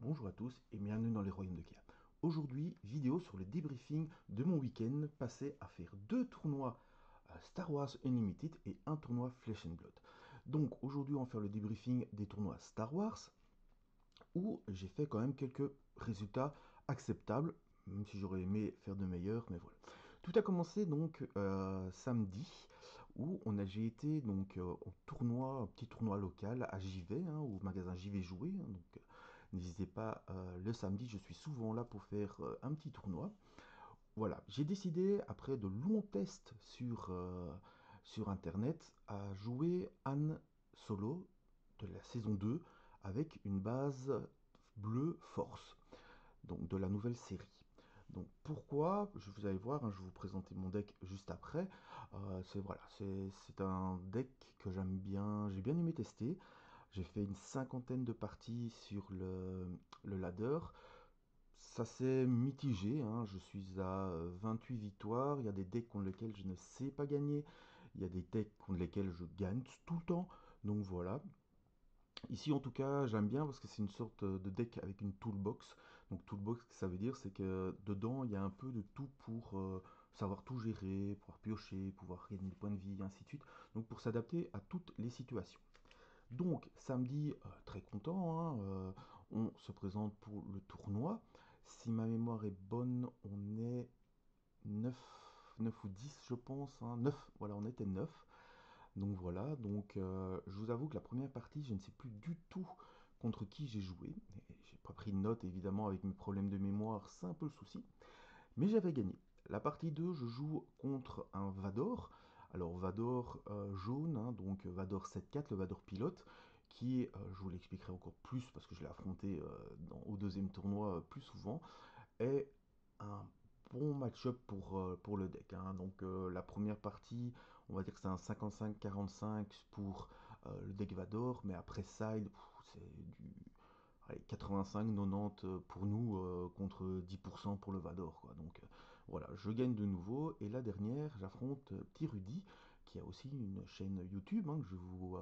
Bonjour à tous et bienvenue dans les Royaumes de Kea. Aujourd'hui, vidéo sur le débriefing de mon week-end passé à faire deux tournois Star Wars Unlimited et un tournoi Flesh and Blood. Donc aujourd'hui, on va faire le débriefing des tournois Star Wars où j'ai fait quand même quelques résultats acceptables, même si j'aurais aimé faire de meilleurs, mais voilà. Tout a commencé donc samedi où j'ai été donc au tournoi, un petit tournoi local à JV, hein, au magasin JV Jouer. Hein, donc n'hésitez pas, le samedi, je suis souvent là pour faire un petit tournoi. Voilà, j'ai décidé, après de longs tests sur Internet, à jouer Anne Solo de la saison 2 avec une base bleue Force, donc de la nouvelle série. Donc pourquoi? Vous allez voir, hein, je vais vous présenter mon deck juste après. C'est un deck que j'aime bien, j'ai bien aimé tester. J'ai fait une cinquantaine de parties sur le ladder. Ça s'est mitigé, hein. Je suis à 28 victoires. Il y a des decks contre lesquels je ne sais pas gagner. Il y a des decks contre lesquels je gagne tout le temps. Donc voilà. Ici, en tout cas, j'aime bien parce que c'est une sorte de deck avec une toolbox. Donc, toolbox, ça veut dire, c'est que dedans, il y a un peu de tout pour savoir tout gérer, pouvoir piocher, pouvoir gagner des points de vie, et ainsi de suite. Donc, pour s'adapter à toutes les situations. Donc, samedi, très content, hein, on se présente pour le tournoi. Si ma mémoire est bonne, on est 9 ou 10, je pense. Hein. 9, voilà, on était 9. Donc voilà, donc je vous avoue que la première partie, je ne sais plus du tout contre qui j'ai joué. J'ai pas pris de notes, évidemment, avec mes problèmes de mémoire, c'est un peu le souci. Mais j'avais gagné. La partie 2, je joue contre un Vador. Alors Vador jaune, hein, donc Vador 7-4, le Vador pilote, qui est, je vous l'expliquerai encore plus parce que je l'ai affronté au deuxième tournoi plus souvent, est un bon match-up pour le deck. Hein. Donc la première partie, on va dire que c'est un 55-45 pour le deck Vador, mais après side, c'est du allez, 85-90 pour nous contre 10% pour le Vador. Quoi. Donc voilà, je gagne de nouveau. Et la dernière, j'affronte Petit Rudy, qui a aussi une chaîne YouTube, hein, que je vous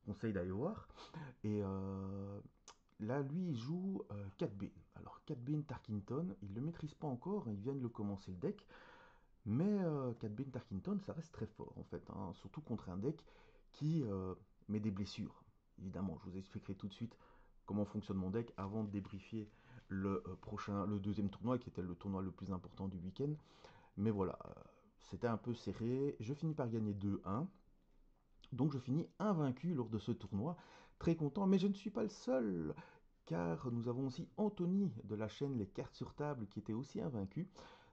conseille d'aller voir. Et là, lui, il joue Cat Bane. Alors, Cat Bane Tarkington, il ne le maîtrise pas encore, hein, il vient de le commencer le deck. Mais Cat Bane Tarkington, ça reste très fort en fait, hein, surtout contre un deck qui met des blessures. Évidemment, je vous expliquerai tout de suite comment fonctionne mon deck avant de débriefer le deuxième tournoi qui était le tournoi le plus important du week-end. Mais voilà, c'était un peu serré. Je finis par gagner 2-1. Donc je finis invaincu lors de ce tournoi. Très content, mais je ne suis pas le seul car nous avons aussi Anthony de la chaîne Les Cartes sur Table qui était aussi invaincu.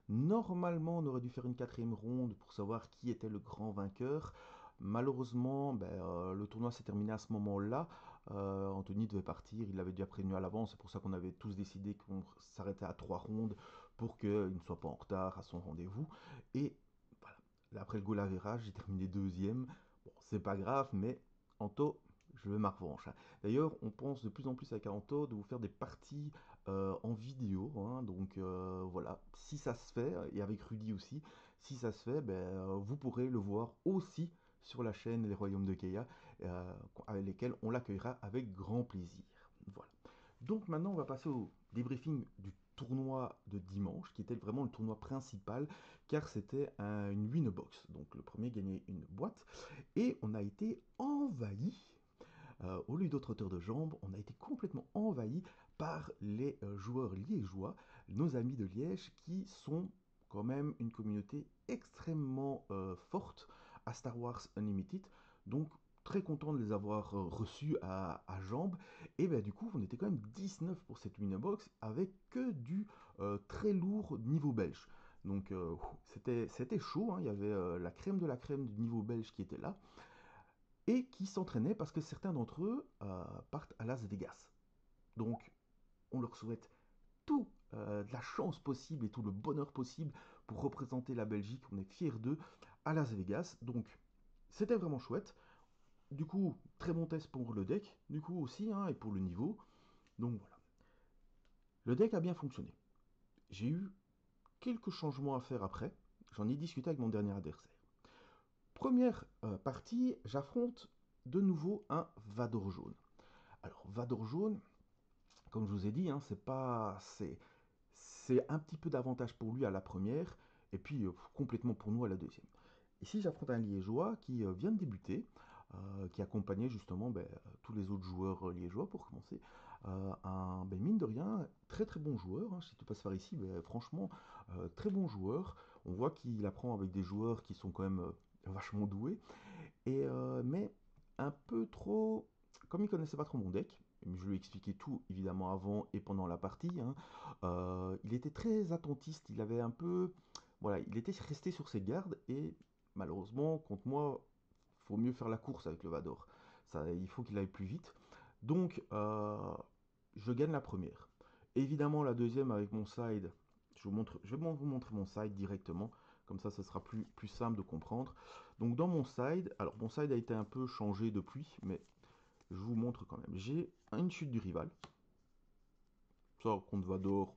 Normalement, on aurait dû faire une quatrième ronde pour savoir qui était le grand vainqueur. Malheureusement, le tournoi s'est terminé à ce moment-là. Anthony devait partir, il l'avait déjà prévenu à l'avance, c'est pour ça qu'on avait tous décidé qu'on s'arrêtait à 3 rondes pour qu'il ne soit pas en retard à son rendez-vous. Et voilà, après le goal average, j'ai terminé deuxième. Bon, c'est pas grave, mais Anto, je veux ma revanche. Hein. D'ailleurs, on pense de plus en plus avec Anto de vous faire des parties en vidéo. Hein, donc voilà, si ça se fait, et avec Rudy aussi, si ça se fait, vous pourrez le voir aussi sur la chaîne Les Royaumes de Keia, avec lesquels on l'accueillera avec grand plaisir. Voilà. Donc maintenant, on va passer au débriefing du tournoi de dimanche, qui était vraiment le tournoi principal, car c'était une win box. Donc le premier gagnait une boîte, et on a été envahi au lieu d'autres auteurs de jambes, on a été complètement envahi par les joueurs liégeois, nos amis de Liège, qui sont quand même une communauté extrêmement forte à Star Wars Unlimited. Donc très content de les avoir reçus à jambes. Et ben du coup, on était quand même 19 pour cette Winnerbox avec que du très lourd niveau belge. Donc c'était chaud, hein. Il y avait la crème de la crème du niveau belge qui était là et qui s'entraînaient parce que certains d'entre eux partent à Las Vegas. Donc, on leur souhaite tout de la chance possible et tout le bonheur possible pour représenter la Belgique. On est fiers d'eux à Las Vegas. Donc, c'était vraiment chouette. Du coup, très bon test pour le deck, du coup aussi, hein, et pour le niveau. Donc voilà. Le deck a bien fonctionné. J'ai eu quelques changements à faire après. J'en ai discuté avec mon dernier adversaire. Première partie, j'affronte de nouveau un Vador jaune. Alors, Vador jaune, Comme je vous ai dit, hein, c'est un petit peu d'avantage pour lui à la première, et puis complètement pour nous à la deuxième. Ici, j'affronte un Liégeois qui vient de débuter, qui accompagnait justement tous les autres joueurs liégeois pour commencer. Mine de rien, très très bon joueur. Hein, si tu passes par ici, franchement, très bon joueur. On voit qu'il apprend avec des joueurs qui sont quand même vachement doués. Mais un peu trop, comme il connaissait pas trop mon deck, je lui ai expliqué tout évidemment avant et pendant la partie, hein, il était très attentiste, il avait un peu, voilà, il était resté sur ses gardes et malheureusement contre moi, faut mieux faire la course avec le Vador. Ça, il faut qu'il aille plus vite. Donc je gagne la première. Évidemment la deuxième avec mon side, je vais vous montrer mon side directement. Comme ça, ce sera plus simple de comprendre. Donc dans mon side, alors mon side a été un peu changé depuis, mais je vous montre quand même. J'ai une chute du rival. Ça, contre Vador,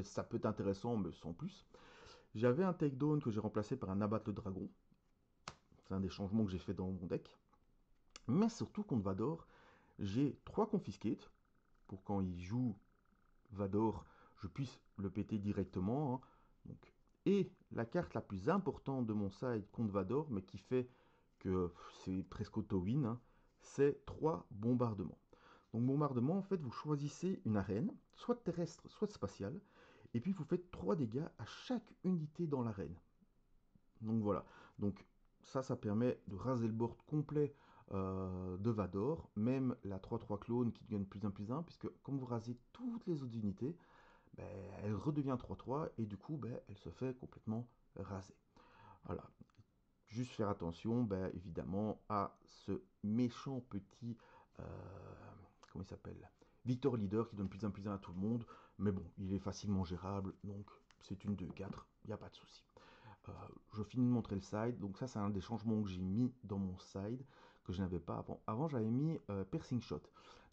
ça peut être intéressant, mais sans plus. J'avais un takedown que j'ai remplacé par un abattre le dragon. C'est un des changements que j'ai fait dans mon deck. Mais surtout contre Vador, j'ai 3 confiscates pour quand il joue Vador, je puisse le péter directement. Hein. Donc, et la carte la plus importante de mon side contre Vador, mais qui fait que c'est presque auto-win, hein, c'est 3 bombardements. Donc bombardement, en fait, vous choisissez une arène, soit terrestre, soit spatiale, et puis vous faites 3 dégâts à chaque unité dans l'arène. Donc voilà. Donc ça permet de raser le board complet de Vador, même la 3-3 clone qui devient plus 1, puisque comme vous rasez toutes les autres unités, ben, elle redevient 3-3 et du coup, elle se fait complètement raser. Voilà. Juste faire attention, évidemment, à ce méchant petit, euh, comment il s'appelle, Victor Leader qui donne plus 1 à tout le monde. Mais bon, il est facilement gérable, donc c'est une 2-4, il n'y a pas de souci. Je finis de montrer le side. Donc ça, c'est un des changements que j'ai mis dans mon side que je n'avais pas avant. Avant, j'avais mis Piercing Shot.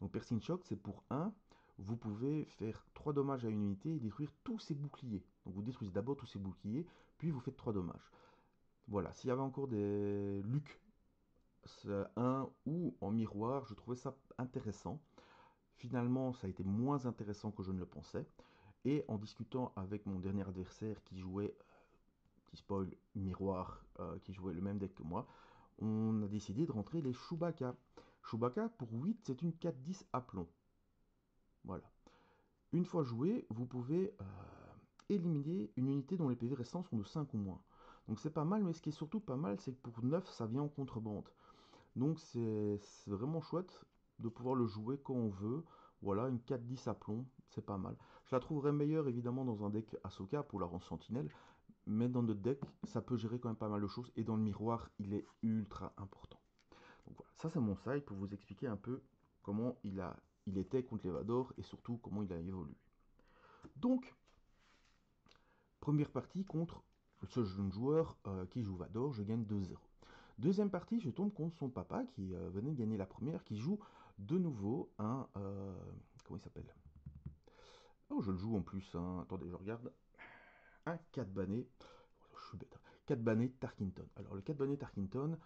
Donc Piercing Shot, c'est pour 1. Vous pouvez faire 3 dommages à une unité et détruire tous ses boucliers. Donc vous détruisez d'abord tous ses boucliers, puis vous faites 3 dommages. Voilà, s'il y avait encore des Luc 1 ou en miroir, je trouvais ça intéressant. Finalement, ça a été moins intéressant que je ne le pensais. Et en discutant avec mon dernier adversaire qui jouait petit spoil, miroir, qui jouait le même deck que moi, on a décidé de rentrer les Chewbacca. Chewbacca, pour 8, c'est une 4-10 à plomb. Voilà. Une fois joué, vous pouvez éliminer une unité dont les PV restants sont de 5 ou moins. Donc c'est pas mal, mais ce qui est surtout pas mal, c'est que pour 9, ça vient en contrebande. Donc c'est vraiment chouette de pouvoir le jouer quand on veut. Voilà, une 4-10 à plomb, c'est pas mal. Je la trouverais meilleure évidemment dans un deck Ahsoka pour la rendre sentinelle, mais dans notre deck, ça peut gérer quand même pas mal de choses. Et dans le miroir, il est ultra important. Donc voilà, ça c'est mon side pour vous expliquer un peu comment il était contre les Vador et surtout comment il a évolué. Donc, première partie contre ce jeune joueur qui joue Vador, je gagne 2-0. Deuxième partie, je tombe contre son papa qui venait de gagner la première, qui joue de nouveau un... comment il s'appelle? Oh, je le joue en plus. Hein. Attendez, je regarde. Un 4 banné. Je suis bête. 4 banné Tarkinton. Alors, le 4 banné Tarkinton,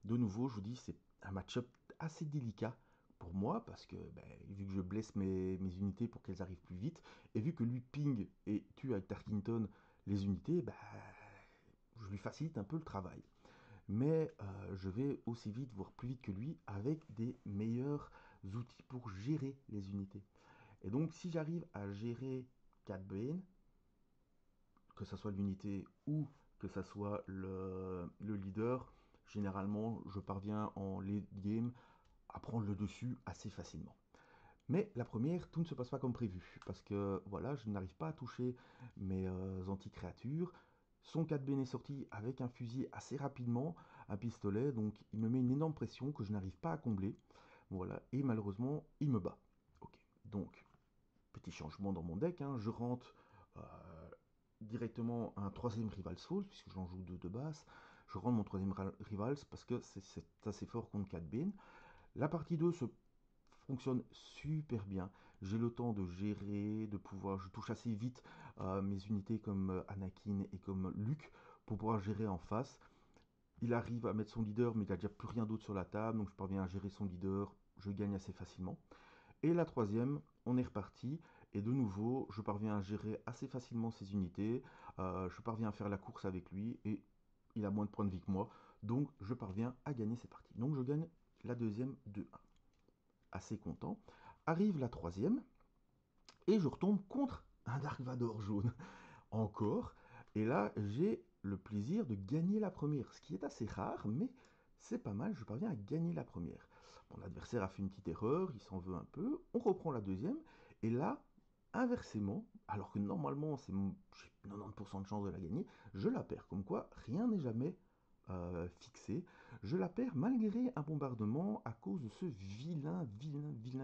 de nouveau, je vous dis, c'est un match-up assez délicat pour moi parce que vu que je blesse mes unités pour qu'elles arrivent plus vite et vu que lui ping et tue avec Tarkinton les unités, je lui facilite un peu le travail. Mais je vais aussi vite, voire plus vite que lui, avec des meilleurs outils pour gérer les unités. Et donc, si j'arrive à gérer 4 Bane, que ce soit l'unité ou que ce soit le leader, généralement, je parviens en late game à prendre le dessus assez facilement. Mais la première, tout ne se passe pas comme prévu, parce que voilà, je n'arrive pas à toucher mes anti-créatures. Son 4B est sorti avec un fusil assez rapidement, un pistolet, donc il me met une énorme pression que je n'arrive pas à combler. Voilà, et malheureusement, il me bat. Ok, donc, petit changement dans mon deck, hein, je rentre directement un troisième Rivals Falls, puisque j'en joue deux de base. Je rentre mon troisième Rivals parce que c'est assez fort contre 4 Bane. La partie 2 se fonctionne super bien. J'ai le temps de gérer, de pouvoir, je touche assez vite mes unités comme Anakin et comme Luke pour pouvoir gérer en face. Il arrive à mettre son leader, mais il n'a déjà plus rien d'autre sur la table, donc je parviens à gérer son leader, je gagne assez facilement. Et la troisième, on est reparti. Et de nouveau, je parviens à gérer assez facilement ses unités. Je parviens à faire la course avec lui. Et il a moins de points de vie que moi. Donc, je parviens à gagner ces parties. Donc, je gagne la deuxième 2-1. Assez content. Arrive la troisième. Et je retombe contre un Dark Vador jaune. Encore. Et là, j'ai le plaisir de gagner la première. Ce qui est assez rare, mais c'est pas mal. Je parviens à gagner la première. Mon adversaire a fait une petite erreur, il s'en veut un peu. On reprend la deuxième. Et là, inversement, alors que normalement j'ai 90% de chance de la gagner, je la perds. Comme quoi, rien n'est jamais fixé. Je la perds malgré un bombardement à cause de ce vilain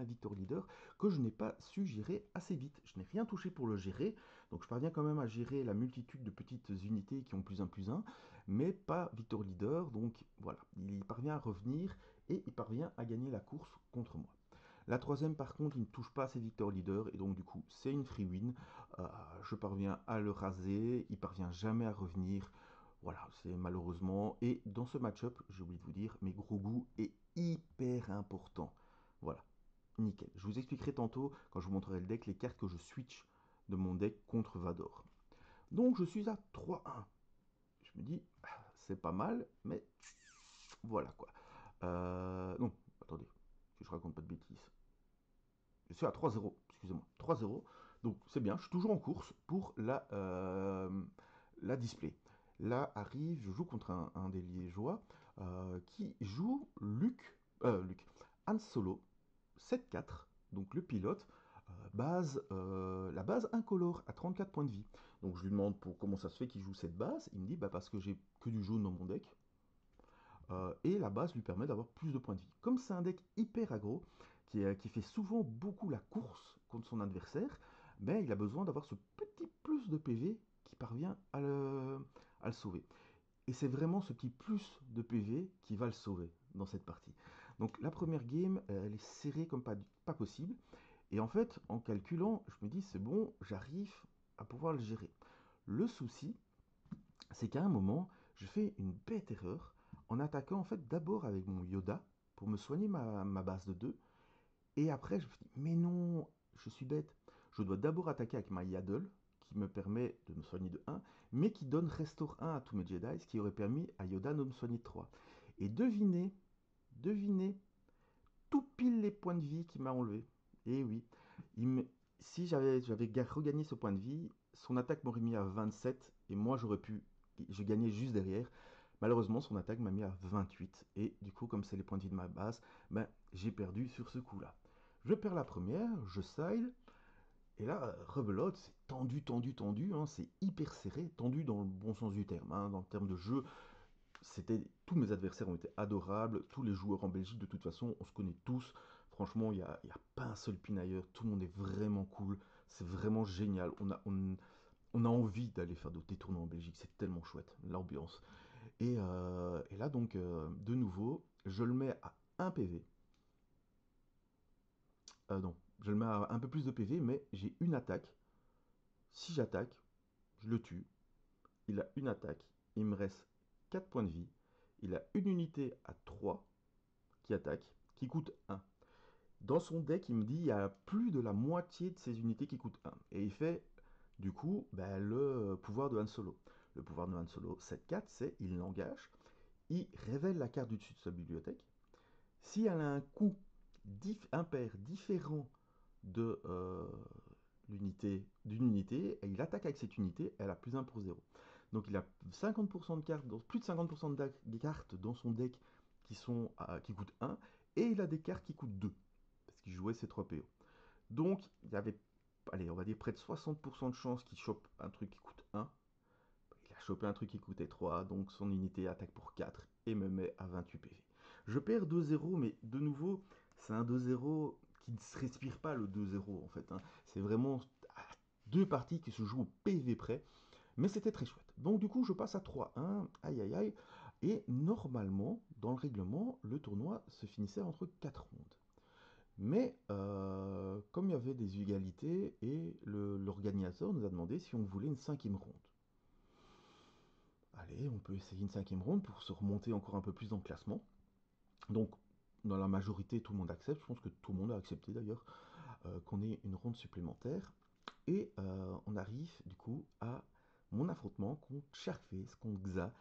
Victor Leader que je n'ai pas su gérer assez vite. Je n'ai rien touché pour le gérer, donc je parviens quand même à gérer la multitude de petites unités qui ont plus un, mais pas Victor Leader. Donc voilà, il parvient à revenir et il parvient à gagner la course contre moi. La troisième, par contre, il ne touche pas à ses Victor Leader, et donc du coup, c'est une free win. Je parviens à le raser, il parvient jamais à revenir. Voilà, c'est malheureusement. Et dans ce match-up, j'ai oublié de vous dire, mais Grogu est hyper important. Voilà, nickel. Je vous expliquerai tantôt, quand je vous montrerai le deck, les cartes que je switch de mon deck contre Vador. Donc je suis à 3-1. Je me dis, c'est pas mal, mais voilà quoi. Non, attendez, que je raconte pas de bêtises. Je suis à 3-0, excusez-moi, 3-0. Donc c'est bien, je suis toujours en course pour la display. Là arrive, je joue contre un des Liégeois qui joue Luc, Han Solo, 7-4, donc le pilote, la base incolore à 34 points de vie. Donc je lui demande comment ça se fait qu'il joue cette base. Il me dit parce que j'ai que du jaune dans mon deck. Et la base lui permet d'avoir plus de points de vie. Comme c'est un deck hyper aggro, qui fait souvent beaucoup la course contre son adversaire, ben, il a besoin d'avoir ce petit plus de PV qui parvient à le sauver. Et c'est vraiment ce petit plus de PV qui va le sauver dans cette partie. Donc la première game, elle est serrée comme pas possible. Et en fait, en calculant, je me dis, c'est bon, j'arrive à pouvoir le gérer. Le souci, c'est qu'à un moment, je fais une bête erreur en attaquant en fait d'abord avec mon Yoda pour me soigner ma base de 2. Et après, je me dis, mais non, je suis bête. Je dois d'abord attaquer avec ma Yaddle, qui me permet de me soigner de 1, mais qui donne Restore 1 à tous mes Jedi, ce qui aurait permis à Yoda de me soigner de 3. Et devinez, tout pile les points de vie qu'il m'a enlevé. Et oui, si j'avais regagné ce point de vie, son attaque m'aurait mis à 27, et moi je gagnais juste derrière. Malheureusement, son attaque m'a mis à 28, et du coup, comme c'est les points de vie de ma base, ben, j'ai perdu sur ce coup-là. Je perds la première, je side, et là, rebelote, c'est tendu, hein, c'est hyper serré, tendu dans le bon sens du terme, hein, dans le terme de jeu. Tous mes adversaires ont été adorables, tous les joueurs en Belgique de toute façon, on se connaît tous. Franchement, il y a pas un seul pinailleur, tout le monde est vraiment cool, c'est vraiment génial. On a envie d'aller faire des tournois en Belgique, c'est tellement chouette, l'ambiance. Et là donc, de nouveau, je le mets à 1 PV. Non, je le mets à un peu plus de PV, mais j'ai une attaque. Si j'attaque, je le tue. Il a une attaque, il me reste 4 points de vie. Il a une unité à 3 qui attaque, qui coûte 1. Dans son deck, il me dit il y a plus de la moitié de ses unités qui coûtent 1. Et il fait, du coup, bah, le pouvoir de Han Solo. Le pouvoir de Han Solo 7-4, c'est il l'engage, il révèle la carte du dessus de sa bibliothèque. Si elle a un coût impair différent de d'une unité, et il attaque avec cette unité, elle a plus 1 pour 0. Donc il a 50% de cartes, plus de 50% de cartes dans son deck qui coûtent 1, et il a des cartes qui coûtent 2, parce qu'il jouait ses 3 PO. Donc il y avait, allez, on va dire près de 60% de chances qu'il chope un truc qui coûte 1. Il a chopé un truc qui coûtait 3, donc son unité attaque pour 4 et me met à 28 PV. Je perds 2-0, mais de nouveau, c'est un 2-0 qui ne se respire pas le 2-0 en fait, hein. C'est vraiment deux parties qui se jouent au PV près, mais c'était très chouette. Donc du coup, je passe à 3-1, aïe aïe aïe, et normalement, dans le règlement, le tournoi se finissait entre 4 rondes. Mais comme il y avait des égalités, et l'organisateur nous a demandé si on voulait une cinquième ronde. Allez, on peut essayer une cinquième ronde pour se remonter encore un peu plus dans le classement. Donc, dans la majorité, tout le monde accepte. Je pense que tout le monde a accepté d'ailleurs qu'on ait une ronde supplémentaire. Et on arrive du coup à mon affrontement contre Sharkface, contre Xa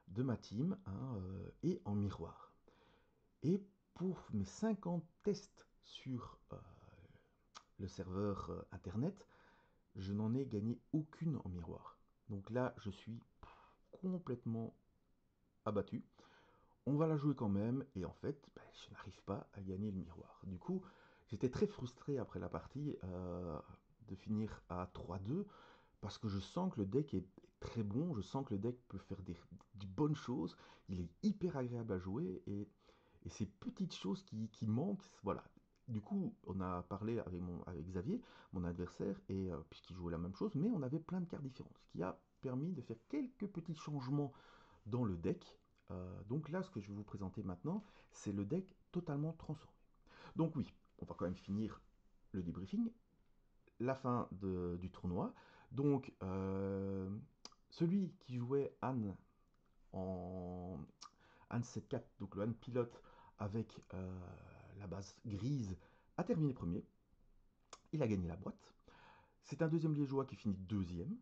de ma team, hein, et en miroir. Et pour mes 50 tests sur le serveur internet, je n'en ai gagné aucune en miroir. Donc là, je suis complètement abattu. On va la jouer quand même, et en fait, ben, je n'arrive pas à gagner le miroir. Du coup, j'étais très frustré après la partie de finir à 3-2, parce que je sens que le deck est très bon, je sens que le deck peut faire des bonnes choses, il est hyper agréable à jouer, et ces petites choses qui manquent, voilà. Du coup, on a parlé avec Xavier, mon adversaire, et puisqu'il jouait la même chose, mais on avait plein de cartes différentes, ce qui a permis de faire quelques petits changements dans le deck. Donc là, ce que je vais vous présenter maintenant, c'est le deck totalement transformé. Donc oui, on va quand même finir le debriefing, la fin du tournoi. Donc, celui qui jouait Anne en Anne 7-4, donc le Anne pilote avec la base grise, a terminé premier. Il a gagné la boîte. C'est un deuxième liégeois qui finit deuxième.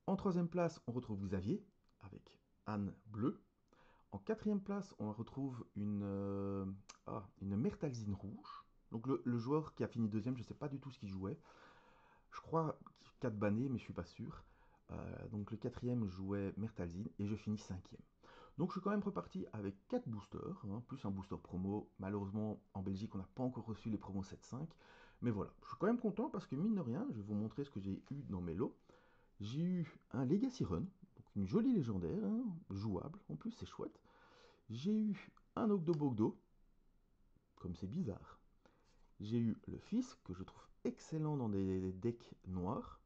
En troisième place, on retrouve Xavier avec Anne bleue. En quatrième place, on retrouve une Mertalzine rouge. Donc le joueur qui a fini deuxième, je ne sais pas du tout ce qu'il jouait. Je crois 4 bannés, mais je ne suis pas sûr. Donc le quatrième jouait Mertalzine et je finis cinquième. Donc je suis quand même reparti avec 4 boosters, hein, plus un booster promo. Malheureusement, en Belgique, on n'a pas encore reçu les promos 7.5. Mais voilà, je suis quand même content parce que mine de rien, je vais vous montrer ce que j'ai eu dans mes lots. J'ai eu un Legacy Run, donc une jolie légendaire, hein, jouable, en plus c'est chouette. J'ai eu un Ogdo-Bogdo, comme c'est bizarre. J'ai eu le fils, que je trouve excellent dans des decks noirs.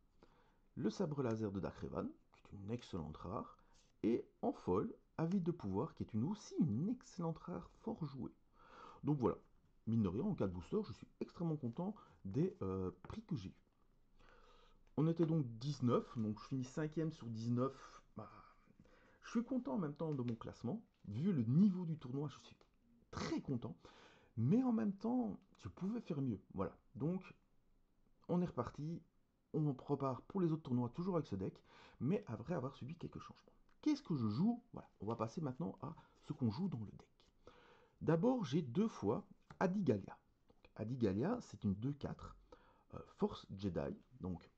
Le sabre laser de Darkrevan, qui est une excellente rare. Et en folle, Avide de pouvoir, qui est aussi une excellente rare fort jouée. Donc voilà, mine de rien, en cas de booster, je suis extrêmement content des prix que j'ai eu. On était donc 19, donc je finis 5ème sur 19. Bah, je suis content en même temps de mon classement. Vu le niveau du tournoi, je suis très content. Mais en même temps, je pouvais faire mieux. Voilà. Donc, on est reparti. On repart pour les autres tournois, toujours avec ce deck, mais après avoir subi quelques changements. Qu'est-ce que je joue? Voilà. On va passer maintenant à ce qu'on joue dans le deck. D'abord, j'ai deux fois Adigalia. Adigalia, c'est une 2-4 Force Jedi. Donc,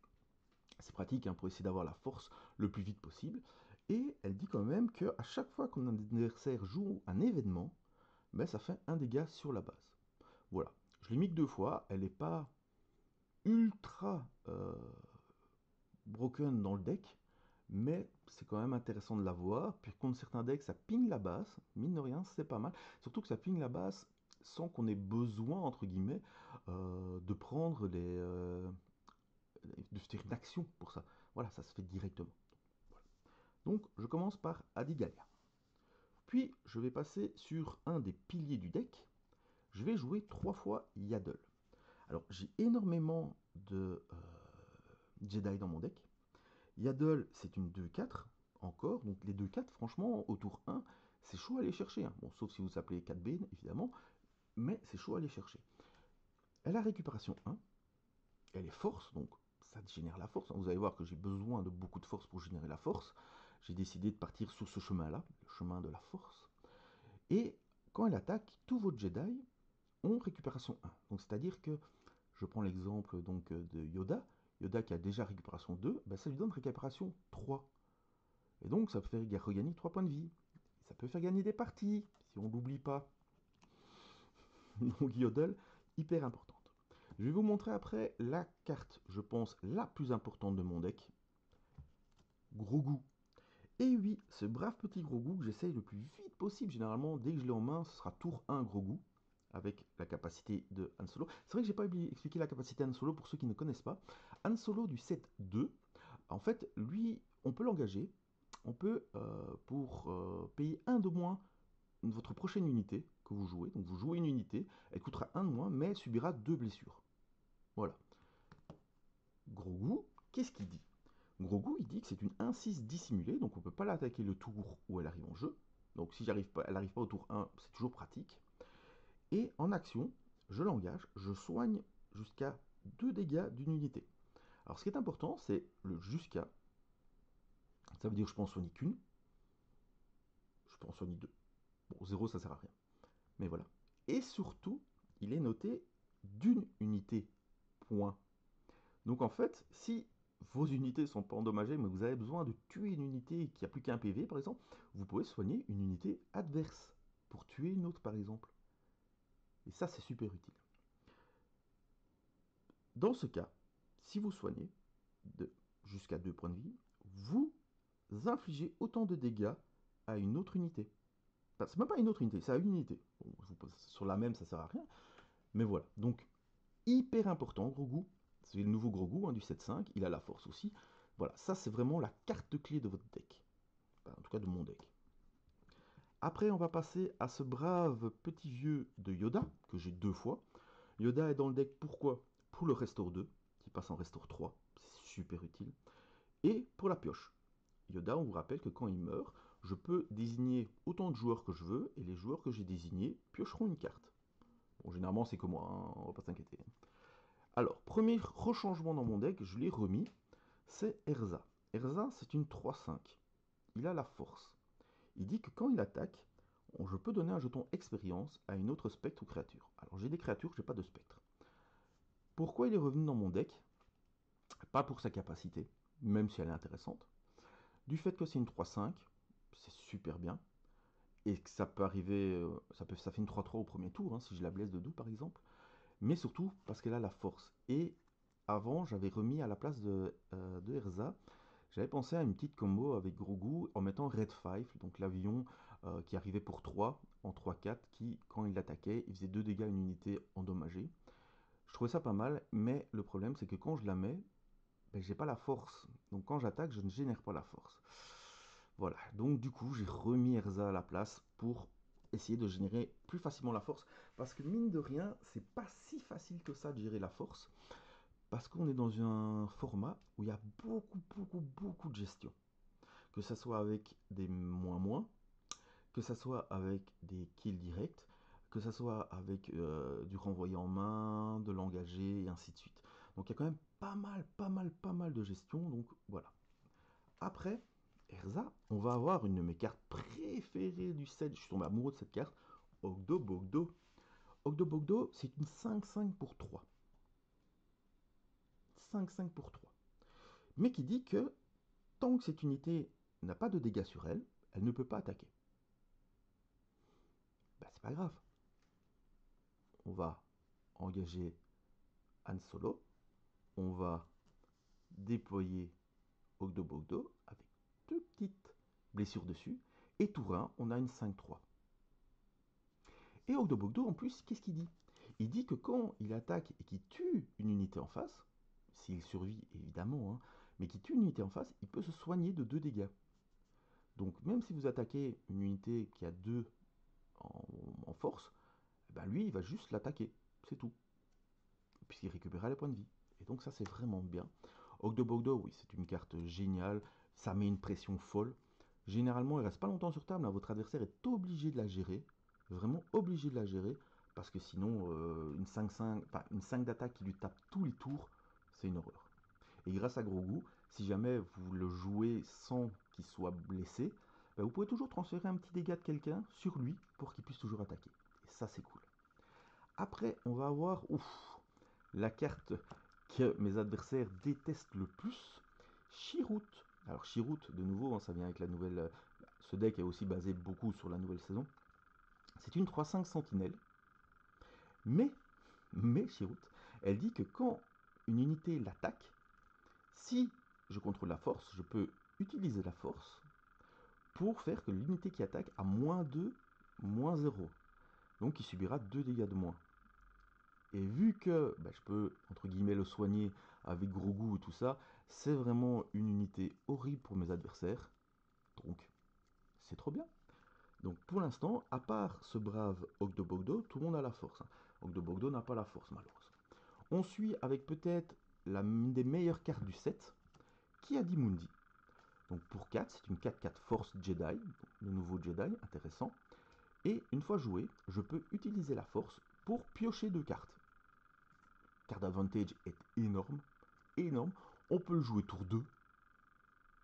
c'est pratique hein, pour essayer d'avoir la force le plus vite possible. Et elle dit quand même qu'à chaque fois qu'un adversaire joue un événement, ben, ça fait un dégât sur la base. Voilà. Je l'ai mis que deux fois. Elle n'est pas ultra broken dans le deck, mais c'est quand même intéressant de la voir. Puis contre certains decks, ça ping la base. Mine de rien, c'est pas mal. Surtout que ça ping la base sans qu'on ait besoin, entre guillemets, de prendre de faire une action pour ça. Voilà, ça se fait directement. Voilà. Donc, je commence par Adigalia. Puis, je vais passer sur un des piliers du deck. Je vais jouer 3 fois Yaddle. Alors, j'ai énormément de Jedi dans mon deck. Yaddle, c'est une 2-4 encore. Donc, les 2-4, franchement, au tour 1, c'est chaud à aller chercher. Hein. Bon, sauf si vous appelez 4B, évidemment. Mais c'est chaud à aller chercher. Elle a récupération 1. Elle est force, donc ça génère la force. Vous allez voir que j'ai besoin de beaucoup de force pour générer la force. J'ai décidé de partir sur ce chemin-là, le chemin de la force. Et quand elle attaque, tous vos Jedi ont récupération 1. Donc c'est-à-dire que, je prends l'exemple donc de Yoda. Yoda qui a déjà récupération 2, ben ça lui donne récupération 3. Et donc ça peut faire regagner 3 points de vie. Ça peut faire gagner des parties, si on ne l'oublie pas. Donc Yodel, hyper importante. Je vais vous montrer après la carte, je pense, la plus importante de mon deck. Grogu. Et oui, ce brave petit Grogu que j'essaye le plus vite possible. Généralement, dès que je l'ai en main, ce sera tour 1 Grogu. Avec la capacité de Han Solo. C'est vrai que j'ai pas expliqué la capacité Han Solo pour ceux qui ne connaissent pas. Han Solo du set 2, en fait, lui, on peut l'engager. On peut, pour payer un de moins votre prochaine unité que vous jouez. Donc vous jouez une unité, elle coûtera un de moins, mais subira 2 blessures. Voilà. Grogu, qu'est-ce qu'il dit? Grogu, il dit que c'est une 1-6 dissimulée, donc on ne peut pas l'attaquer le tour où elle arrive en jeu. Donc si elle n'arrive pas au tour 1, c'est toujours pratique. Et en action, je l'engage, je soigne jusqu'à 2 dégâts d'une unité. Alors ce qui est important, c'est le jusqu'à. Ça veut dire que je peux en soigner qu'une, je peux en soigner deux. Bon, 0 ça sert à rien. Mais voilà. Et surtout, il est noté d'une unité, point. Donc en fait, si vos unités ne sont pas endommagées, mais vous avez besoin de tuer une unité qui a plus qu'un PV, par exemple, vous pouvez soigner une unité adverse pour tuer une autre, par exemple. Et ça, c'est super utile. Dans ce cas, si vous soignez jusqu'à 2 points de vie, vous infligez autant de dégâts à une autre unité. Enfin, c'est même pas une autre unité, c'est à une unité. Bon, sur la même, ça sert à rien. Mais voilà. Donc, hyper important, Grogu. C'est le nouveau Grogu du 7.5. Il a la force aussi. Voilà, ça c'est vraiment la carte clé de votre deck. Enfin, en tout cas de mon deck. Après, on va passer à ce brave petit vieux de Yoda, que j'ai 2 fois. Yoda est dans le deck pourquoi? Pour le Restore 2, qui passe en Restore 3. C'est super utile. Et pour la pioche. Yoda, on vous rappelle que quand il meurt, je peux désigner autant de joueurs que je veux, et les joueurs que j'ai désignés piocheront une carte. Bon, généralement, c'est que moi, hein, on va pas s'inquiéter. Alors, premier rechangement dans mon deck, je l'ai remis, c'est Erza. Erza, c'est une 3-5. Il a la force. Il dit que quand il attaque, je peux donner un jeton expérience à une autre spectre ou créature. Alors, j'ai des créatures, j'ai pas de spectre. Pourquoi il est revenu dans mon deck? Pas pour sa capacité, même si elle est intéressante. Du fait que c'est une 3-5, c'est super bien. Et que ça peut arriver, ça fait une 3-3 au premier tour, hein, si je la blesse de 2 par exemple. Mais surtout parce qu'elle a la force. Et avant, j'avais remis à la place de Erza, j'avais pensé à une petite combo avec Grogu en mettant Red 5, donc l'avion qui arrivait pour 3 en 3-4, qui, quand il l'attaquait, il faisait 2 dégâts à une unité endommagée. Je trouvais ça pas mal, mais le problème c'est que quand je la mets, ben, j'ai pas la force. Donc quand j'attaque, je ne génère pas la force. Voilà, donc du coup, j'ai remis Erza à la place pour essayer de générer plus facilement la force. Parce que mine de rien, c'est pas si facile que ça de gérer la force. Parce qu'on est dans un format où il y a beaucoup de gestion. Que ce soit avec des moins-moins, que ce soit avec des kills directs, que ce soit avec du renvoyer en main, de l'engager, et ainsi de suite. Donc il y a quand même pas mal de gestion. Donc voilà. Après, Erza, on va avoir une de mes cartes préférées du set. Je suis tombé amoureux de cette carte. Ogdo Bogdo. Ogdo Bogdo, c'est une 5-5 pour 3. 5-5 pour 3. Mais qui dit que tant que cette unité n'a pas de dégâts sur elle, elle ne peut pas attaquer. Ben, c'est pas grave. On va engager Han Solo. On va déployer Ogdo Bogdo avec 2 petites blessures dessus. Et tour 1, on a une 5-3. Et Ogdo Bogdo, en plus, qu'est-ce qu'il dit? Il dit que quand il attaque et qu'il tue une unité en face, s'il survit évidemment, hein, mais qu'il tue une unité en face, il peut se soigner de 2 dégâts. Donc même si vous attaquez une unité qui a 2 en force, ben lui il va juste l'attaquer, c'est tout. Puisqu'il récupérera les points de vie. Et donc ça c'est vraiment bien. Ogdo Bogdo, oui, c'est une carte géniale, ça met une pression folle. Généralement, elle reste pas longtemps sur table, hein. Votre adversaire est obligé de la gérer, vraiment obligé de la gérer, parce que sinon, une 5-5, enfin, une 5 d'attaque qui lui tape tous les tours, c'est une horreur. Et grâce à Grogu, si jamais vous le jouez sans qu'il soit blessé, ben, vous pouvez toujours transférer un petit dégât de quelqu'un sur lui pour qu'il puisse toujours attaquer. Et ça, c'est cool. Après, on va avoir la carte que mes adversaires détestent le plus, Chirrut. Alors Chirrut, de nouveau, hein, ça vient avec la nouvelle. Ce deck est aussi basé beaucoup sur la nouvelle saison. C'est une 3-5 sentinelle. Mais, Chirrut, elle dit que quand une unité l'attaque, si je contrôle la force, je peux utiliser la force pour faire que l'unité qui attaque a -2, -0. Donc il subira 2 dégâts de moins. Et vu que je peux, entre guillemets, le soigner avec Grogu et tout ça, c'est vraiment une unité horrible pour mes adversaires. Donc, c'est trop bien. Donc, pour l'instant, à part ce brave Ogdo Bogdo, tout le monde a la force. Ogdo Bogdo n'a pas la force, malheureusement. On suit avec peut-être une des meilleures cartes du set, Ki-Adi-Mundi. Donc, pour 4, c'est une 4-4 Force Jedi, le nouveau Jedi, intéressant. Et une fois joué, je peux utiliser la force pour piocher 2 cartes. Card advantage est énorme, énorme. On peut le jouer tour 2.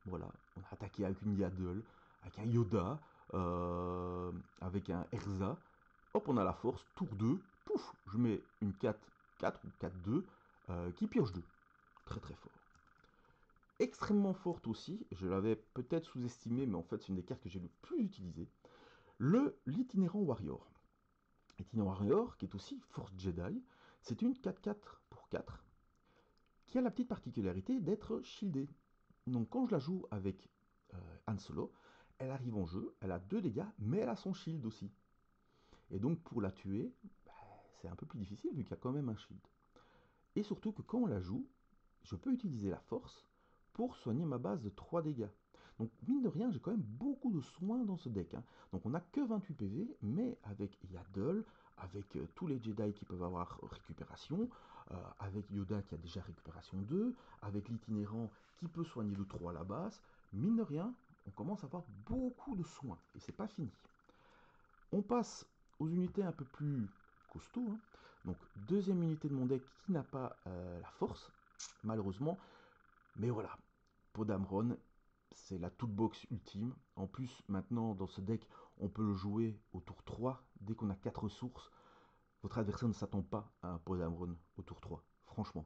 Voilà, on a attaqué avec une Yaddle, avec un Yoda, avec un Erza. Hop, on a la force, tour 2, pouf, je mets une 4 ou 4-2 qui pioche 2. Très très fort. Extrêmement forte aussi, je l'avais peut-être sous-estimé, mais en fait c'est une des cartes que j'ai le plus utilisées. L'itinérant Warrior. L'itinérant Warrior, qui est aussi Force Jedi, c'est une 4-4 pour 4, qui a la petite particularité d'être shieldée. Donc quand je la joue avec Han Solo, elle arrive en jeu, elle a 2 dégâts, mais elle a son shield aussi. Et donc pour la tuer, c'est un peu plus difficile vu qu'il y a quand même un shield. Et surtout que quand on la joue, je peux utiliser la force pour soigner ma base de 3 dégâts. Donc mine de rien, j'ai quand même beaucoup de soins dans ce deck. Donc on n'a que 28 PV, mais avec Yaddle, avec tous les Jedi qui peuvent avoir récupération, avec Yoda qui a déjà récupération 2, avec l'itinérant qui peut soigner de 3 à la base, mine de rien, on commence à avoir beaucoup de soins, et c'est pas fini. On passe aux unités un peu plus costauds. Donc deuxième unité de mon deck qui n'a pas la force, malheureusement. Mais voilà, Podamron, c'est la toute box ultime. En plus, maintenant, dans ce deck, on peut le jouer au tour 3. Dès qu'on a 4 ressources, votre adversaire ne s'attend pas à un Podamron au tour 3, franchement.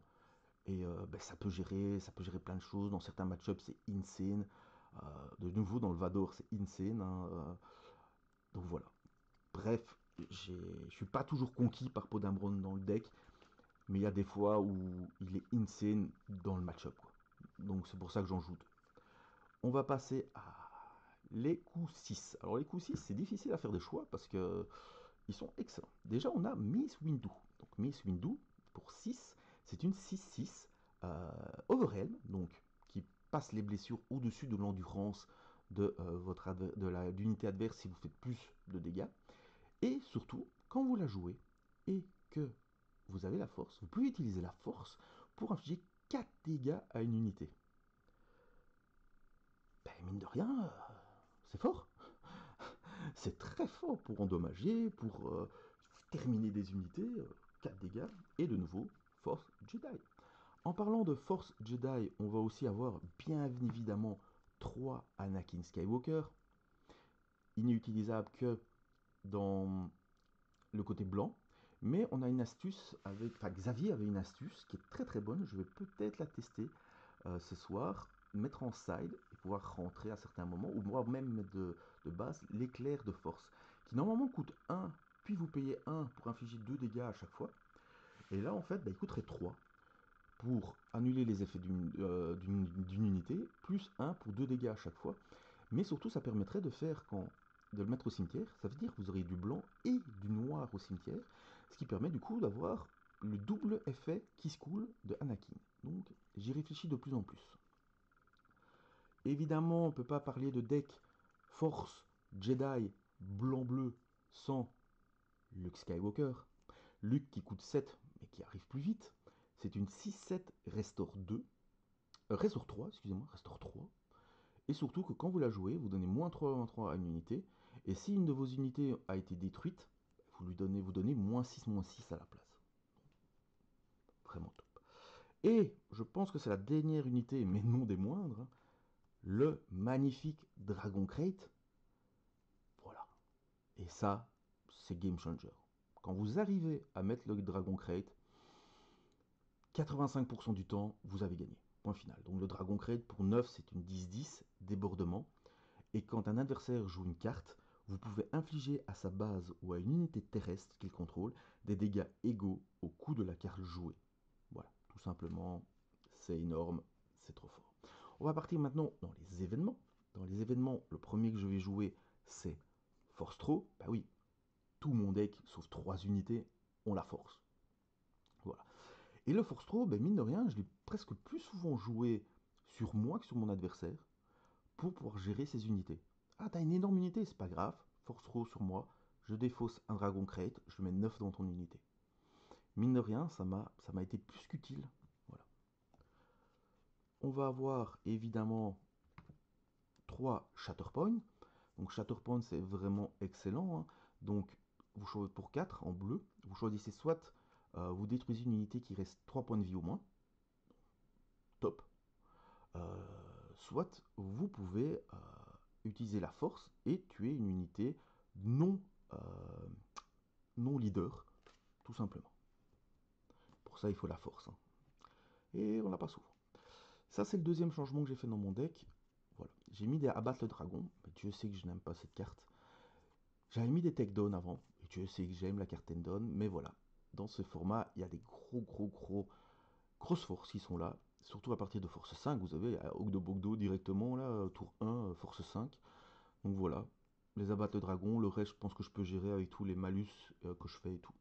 Et ça peut gérer plein de choses. Dans certains match-ups, c'est insane. De nouveau, dans le Vador, c'est insane. Donc voilà. Bref, je suis pas toujours conquis par Podamron dans le deck, mais il y a des fois où il est insane dans le match-up. Donc c'est pour ça que j'en joue deux. On va passer à les coups 6. Alors les coups 6, c'est difficile à faire des choix parce que ils sont excellents. Déjà, on a Miss Windu. Donc Miss Windu, pour 6, c'est une 6-6 Overhelm, donc qui passe les blessures au-dessus de l'endurance de, l'unité adverse si vous faites plus de dégâts. Et surtout, quand vous la jouez et que vous avez la force, vous pouvez utiliser la force pour infliger 4 dégâts à une unité. Ben, mine de rien, c'est fort. C'est très fort pour endommager, pour terminer des unités, 4 dégâts, et de nouveau, Force Jedi. En parlant de Force Jedi, on va aussi avoir bien évidemment 3 Anakin Skywalker. Il n'est utilisable que dans le côté blanc, mais on a une astuce avec, enfin Xavier avait une astuce qui est très très bonne, je vais peut-être la tester ce soir, mettre en side et pouvoir rentrer à certains moments, ou moi même mettre de base l'éclair de force, qui normalement coûte 1, puis vous payez 1 pour infliger 2 dégâts à chaque fois, et là en fait il coûterait 3 pour annuler les effets d'une unité, plus 1 pour 2 dégâts à chaque fois, mais surtout ça permettrait de faire de le mettre au cimetière, ça veut dire que vous aurez du blanc et du noir au cimetière, ce qui permet du coup d'avoir le double effet qui se coule de Anakin. Donc j'y réfléchis de plus en plus. Évidemment, on ne peut pas parler de deck Force Jedi blanc-bleu sans Luke Skywalker. Luke qui coûte 7 mais qui arrive plus vite. C'est une 6-7 Restore 2. Restore 3, excusez-moi, Restore 3. Et surtout que quand vous la jouez, vous donnez -3/-3 à une unité. Et si une de vos unités a été détruite, vous donnez -6/-6 à la place. Vraiment top. Et je pense que c'est la dernière unité, mais non des moindres, le magnifique Dragon Crate. Voilà. Et ça, c'est game changer. Quand vous arrivez à mettre le Dragon Crate, 85% du temps, vous avez gagné. Point final. Donc le Dragon Crate pour 9, c'est une 10-10, débordement. Et quand un adversaire joue une carte, vous pouvez infliger à sa base ou à une unité terrestre qu'il contrôle des dégâts égaux au coût de la carte jouée. Voilà, tout simplement, c'est énorme, c'est trop fort. On va partir maintenant dans les événements. Dans les événements, le premier que je vais jouer, c'est Force Throw. Bah oui, tout mon deck, sauf 3 unités, ont la force. Voilà. Et le Force Throw, ben mine de rien, je l'ai presque plus souvent joué sur moi que sur mon adversaire pour pouvoir gérer ses unités. Ah, t'as une énorme unité, c'est pas grave. Force Throw sur moi, je défausse un Dragon Crate, je mets 9 dans ton unité. Mine de rien, ça m'a été plus qu'utile. Voilà. On va avoir évidemment 3 Shatterpoint. Donc Shatterpoint, c'est vraiment excellent. Donc, vous choisissez pour 4 en bleu. Vous choisissez soit vous détruisez une unité qui reste 3 points de vie au moins. Top. Soit vous pouvez utiliser la force et tuer une unité non, euh, non leader, tout simplement. Pour ça, il faut la force, hein. Et on l'a pas souvent. Ça, c'est le deuxième changement que j'ai fait dans mon deck. Voilà. J'ai mis des abattre le dragon, mais Dieu sait que je n'aime pas cette carte. J'avais mis des takedowns avant, et Dieu sait que j'aime la carte down, mais voilà. Dans ce format, il y a des grosses forces qui sont là. Surtout à partir de force 5, vous avez Ogdo Bogdo directement, là, tour 1, force 5. Donc voilà, les abattre le dragon, le reste, je pense que je peux gérer avec tous les malus que je fais et tout.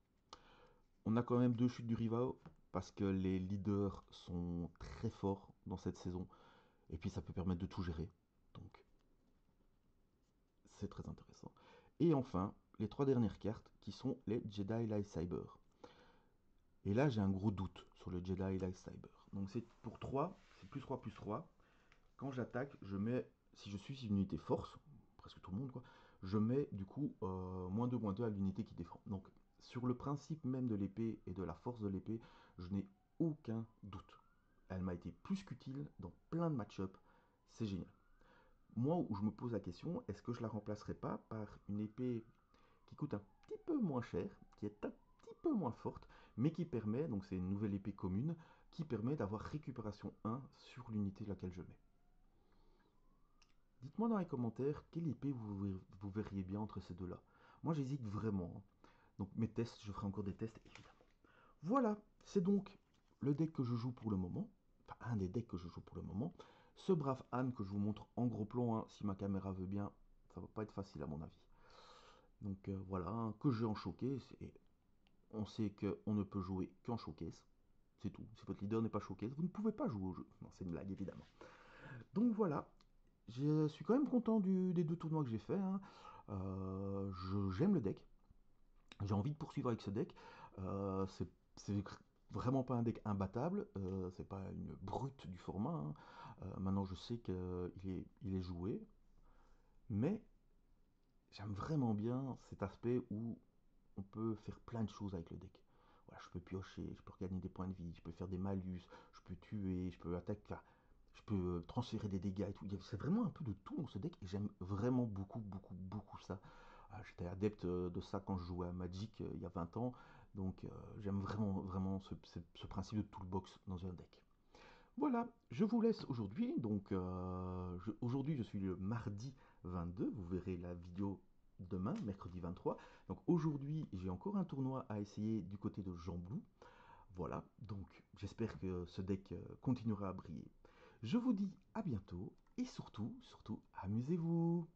On a quand même 2 chutes du rival, parce que les leaders sont très forts dans cette saison. Et puis ça peut permettre de tout gérer. Donc c'est très intéressant. Et enfin, les 3 dernières cartes qui sont les Jedi Lightsaber. Et là j'ai un gros doute sur le Jedi Lightsaber. Donc c'est pour 3, c'est plus 3. Quand j'attaque, je mets, si je suis une unité force, presque tout le monde quoi, je mets du coup -2/-2 à l'unité qui défend. Donc sur le principe même de l'épée et de la force de l'épée, je n'ai aucun doute. Elle m'a été plus qu'utile dans plein de match-up, c'est génial. Moi, où je me pose la question, est-ce que je la remplacerai pas par une épée qui coûte un petit peu moins cher, qui est un petit peu moins forte, mais qui permet, donc c'est une nouvelle épée commune, qui permet d'avoir récupération 1 sur l'unité laquelle je mets. Dites-moi dans les commentaires quelle épée vous verriez bien entre ces deux-là. Moi, j'hésite vraiment, hein. Donc mes tests, je ferai encore des tests, évidemment. Voilà, c'est donc le deck que je joue pour le moment. Enfin, un des decks que je joue pour le moment. Ce brave Anne que je vous montre en gros plan, hein, si ma caméra veut bien, ça va pas être facile à mon avis. Donc voilà, hein, que j'ai en showcase, et on sait qu'on ne peut jouer qu'en showcase. C'est tout. Si votre leader n'est pas showcase, vous ne pouvez pas jouer au jeu. Non, c'est une blague, évidemment. Donc voilà, je suis quand même content des 2 tournois que j'ai fait, hein. J'aime le deck. J'ai envie de poursuivre avec ce deck. C'est vraiment pas un deck imbattable. C'est pas une brute du format, hein. Maintenant, je sais qu'il est joué. Mais j'aime vraiment bien cet aspect où on peut faire plein de choses avec le deck. Voilà, je peux piocher, je peux gagner des points de vie, je peux faire des malus, je peux tuer, je peux attaquer, enfin, je peux transférer des dégâts et tout. C'est vraiment un peu de tout dans ce deck et j'aime vraiment beaucoup ça. J'étais adepte de ça quand je jouais à Magic il y a 20 ans, donc j'aime vraiment ce principe de toolbox dans un deck. Voilà, je vous laisse aujourd'hui. Donc aujourd'hui je suis le mardi 22, vous verrez la vidéo demain, mercredi 23. Donc aujourd'hui j'ai encore un tournoi à essayer du côté de Jean Blou. Voilà, donc j'espère que ce deck continuera à briller. Je vous dis à bientôt et surtout, amusez-vous.